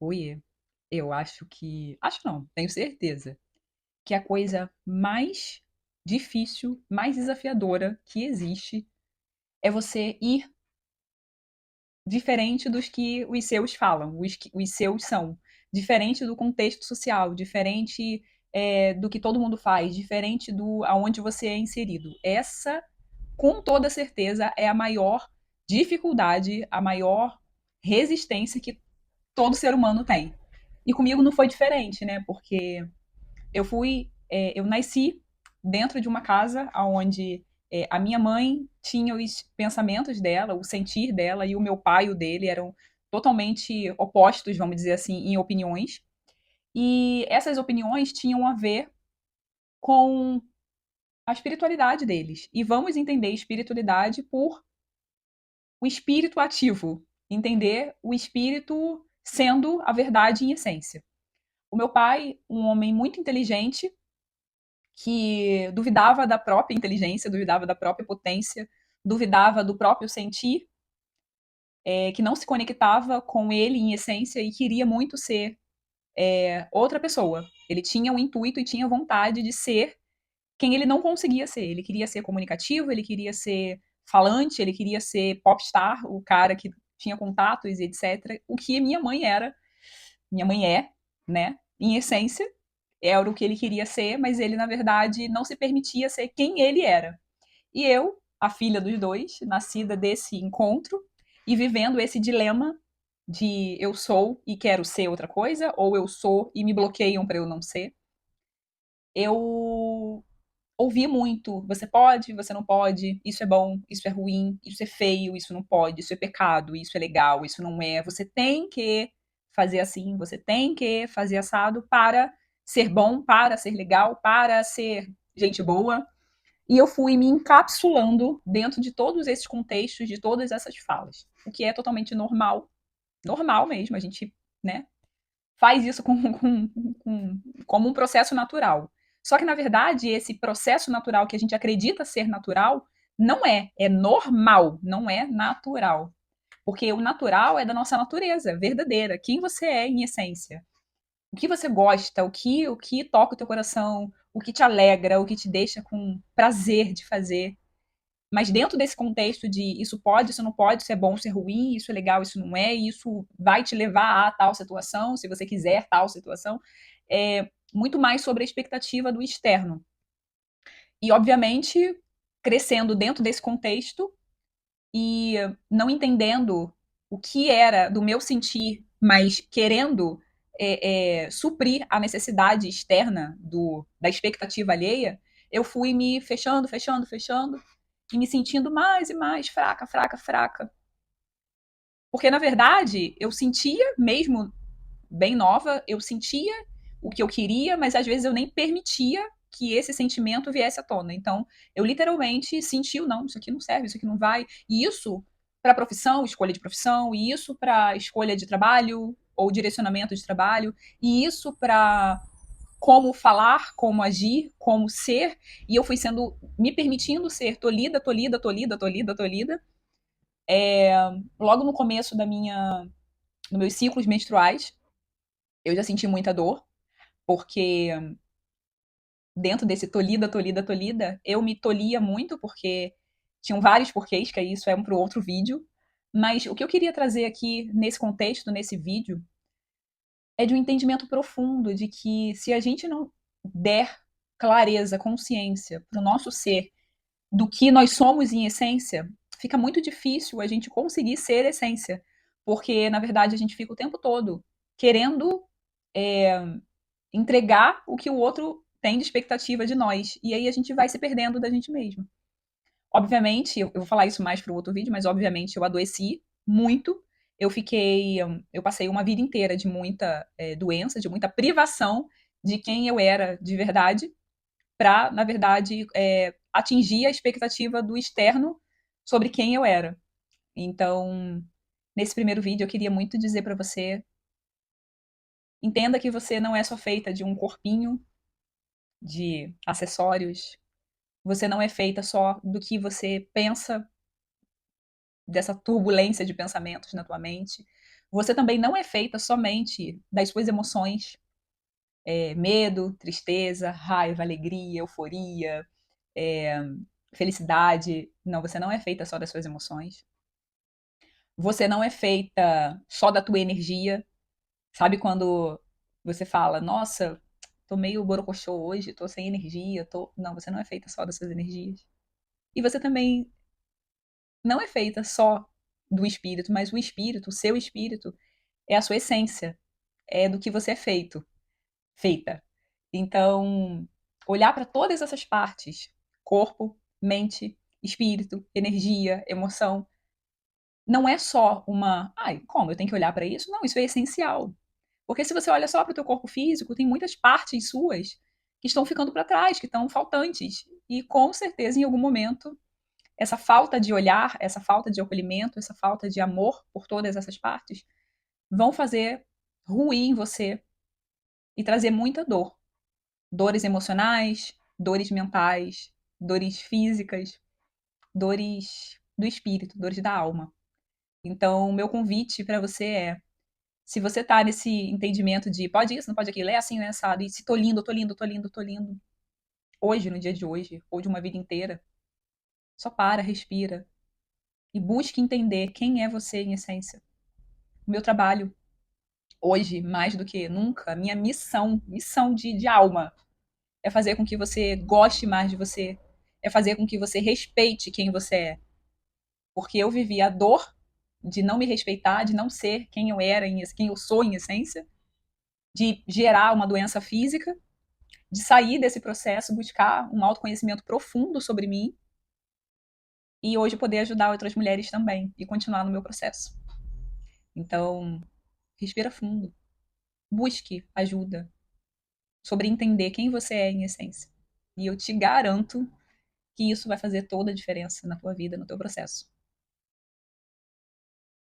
Oiê, eu acho não, tenho certeza, que a coisa mais difícil, mais desafiadora que existe é você ir diferente dos que os seus falam, os seus são, diferente do contexto social, diferente do que todo mundo faz, diferente do aonde você é inserido. Essa, com toda certeza, é a maior dificuldade, a maior resistência que todo ser humano tem. E comigo não foi diferente, né? Porque eu nasci dentro de uma casa onde a minha mãe tinha os pensamentos dela, o sentir dela, e o meu pai, o dele, eram totalmente opostos, vamos dizer assim, em opiniões. E essas opiniões tinham a ver com a espiritualidade deles. E vamos entender espiritualidade por o espírito ativo, entender o espírito sendo a verdade em essência. O meu pai, um homem muito inteligente, que duvidava da própria inteligência, duvidava da própria potência, duvidava do próprio sentir, que não se conectava com ele em essência e queria muito ser outra pessoa. Ele tinha o intuito e tinha vontade de ser quem ele não conseguia ser. Ele queria ser comunicativo, ele queria ser falante, ele queria ser popstar, o cara que tinha contatos e etc. O que minha mãe é, né? Em essência, era o que ele queria ser, mas ele, na verdade, não se permitia ser quem ele era. E eu, a filha dos dois, nascida desse encontro e vivendo esse dilema de eu sou e quero ser outra coisa, ou eu sou e me bloqueiam para eu não ser, eu ouvi muito: você pode, você não pode, isso é bom, isso é ruim, isso é feio, isso não pode, isso é pecado, isso é legal, isso não é. Você tem que fazer assim, você tem que fazer assado para ser bom, para ser legal, para ser gente boa. E eu fui me encapsulando dentro de todos esses contextos, de todas essas falas. O que é totalmente normal, normal mesmo, a gente, né, faz isso como um processo natural. Só que, na verdade, esse processo natural que a gente acredita ser natural, não é normal, não é natural. Porque o natural é da nossa natureza verdadeira, quem você é em essência. O que você gosta, o que toca o teu coração, o que te alegra, o que te deixa com prazer de fazer. Mas dentro desse contexto de isso pode, isso não pode, isso é bom, isso é ruim, isso é legal, isso não é, e isso vai te levar a tal situação, se você quiser tal situação, é muito mais sobre a expectativa do externo. E, obviamente, crescendo dentro desse contexto e não entendendo o que era do meu sentir, mas querendo suprir a necessidade externa da expectativa alheia, eu fui me fechando, fechando, fechando, e me sentindo mais e mais fraca, fraca, fraca. Porque, na verdade, eu sentia, mesmo bem nova, eu sentia o que eu queria, mas às vezes eu nem permitia que esse sentimento viesse à tona. Então, eu literalmente senti o não, isso aqui não serve, isso aqui não vai. E isso para profissão, escolha de profissão, e isso para escolha de trabalho ou direcionamento de trabalho, e isso para como falar, como agir, como ser, e eu fui sendo, me permitindo ser tolhida, tolhida, tolhida, tolhida, tolhida. Logo no começo dos meus ciclos menstruais, eu já senti muita dor, porque dentro desse tolhida, tolhida, tolhida, eu me tolhia muito, porque tinham vários porquês, que isso é um para o outro vídeo. Mas o que eu queria trazer aqui nesse contexto, nesse vídeo, é de um entendimento profundo de que se a gente não der clareza, consciência para o nosso ser do que nós somos em essência, fica muito difícil a gente conseguir ser essência, porque na verdade a gente fica o tempo todo querendo é, entregar o que o outro tem de expectativa de nós, e aí a gente vai se perdendo da gente mesmo. Obviamente, eu vou falar isso mais para o outro vídeo, mas obviamente eu adoeci muito. Eu passei uma vida inteira de muita doença, de muita privação de quem eu era de verdade, para, na verdade, atingir a expectativa do externo sobre quem eu era. Então, nesse primeiro vídeo, eu queria muito dizer para você: entenda que você não é só feita de um corpinho, de acessórios, você não é feita só do que você pensa, dessa turbulência de pensamentos na tua mente. Você também não é feita somente das suas emoções, medo, tristeza, raiva, alegria, euforia, é, felicidade. Não, você não é feita só das suas emoções. Você não é feita só da tua energia. Sabe quando você fala, nossa, tô meio borocochô hoje, tô sem energia, tô. Não, você não é feita só das suas energias. E você também não é feita só do espírito, mas o espírito, o seu espírito, é a sua essência, é do que você é feita. Então, olhar para todas essas partes, corpo, mente, espírito, energia, emoção, não é só uma, ai, como eu tenho que olhar para isso? Não, isso é essencial. Porque se você olha só para o teu corpo físico, tem muitas partes suas que estão ficando para trás, que estão faltantes. E com certeza, em algum momento, essa falta de olhar, essa falta de acolhimento, essa falta de amor por todas essas partes vão fazer ruir em você e trazer muita dor. Dores emocionais, dores mentais, dores físicas, dores do espírito, dores da alma. Então, o meu convite para você é: se você tá nesse entendimento de pode isso, não pode aquilo, é assim, né, sabe? E se tô lindo, tô lindo, tô lindo, tô lindo. Hoje, no dia de hoje, ou de uma vida inteira, só para, respira e busque entender quem é você em essência. O meu trabalho, hoje, mais do que nunca, minha missão de alma, é fazer com que você goste mais de você, é fazer com que você respeite quem você é. Porque eu vivi a dor de não me respeitar, de não ser quem eu era, quem eu sou em essência, de gerar uma doença física, de sair desse processo, buscar um autoconhecimento profundo sobre mim e hoje poder ajudar outras mulheres também e continuar no meu processo. Então, respira fundo, busque ajuda sobre entender quem você é em essência. E eu te garanto que isso vai fazer toda a diferença na tua vida, no teu processo.